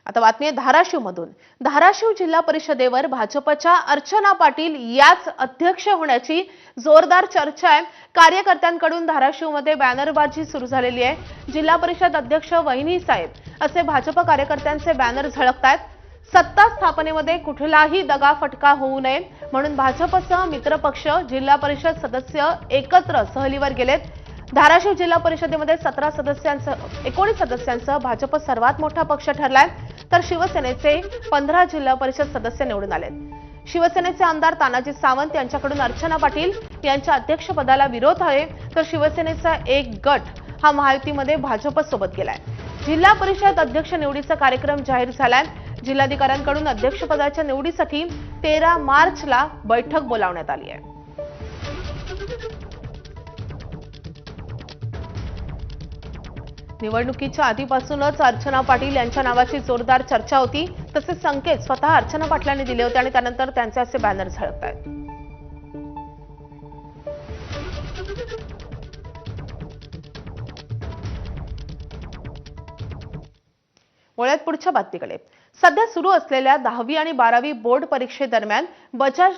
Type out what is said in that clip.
आता बातमी आहे धाराशिवमधून। धाराशिव जिल्हा परिषदेवर भाजपच्या अर्चना पाटील याच अध्यक्ष होण्याची जोरदार चर्चा आहे। कार्यकर्त्यांकडून धाराशिवमध्ये बॅनरबाजी सुरू झालेली आहे। जिल्हा परिषद अध्यक्ष वहिनी साहेब असे भाजप कार्यकर्त्यांचे बॅनर झळकतायत। सत्ता स्थापनेमध्ये कुठलाही दगाफटका होऊ नये म्हणून भाजपसह मित्रपक्ष जिल्हा परिषद सदस्य एकत्र सहलीवर गेलेत। धाराशिव जिल्हा परिषदेमध्ये 19 सदस्यांसह भाजप सर्वात मोठा पक्ष ठरलाय, तर शिवसेनेचे 15 जिल्हा परिषद सदस्य निवडून आलेत। शिवसेनेचे आमदार तानाजी सावंत यांच्याकडून अर्चना पाटील यांच्या अध्यक्षपदाला विरोध आहे, तर शिवसेनेचा एक गट हा महायुतीमध्ये भाजपसोबत गेलाय। जिल्हा परिषद अध्यक्ष निवडीचा कार्यक्रम जाहीर झालाय। जिल्हाधिकाऱ्यांकडून अध्यक्षपदाच्या निवडीसाठी 13 मार्चला बैठक बोलावण्यात आली आहे। निवडणुकीच्या आधीपासूनच अर्चना पाटील यांच्या नावाची जोरदार चर्चा होती। तसे संकेत स्वतः अर्चना पाटलांनी दिले होते आणि त्यानंतर त्यांचे असे बॅनर झळकतायत। वळूयात पुढच्या बातमीकडे। सध्या सुरू असलेल्या 10वी आणि 12वी बोर्ड परीक्षेदरम्यान बजाज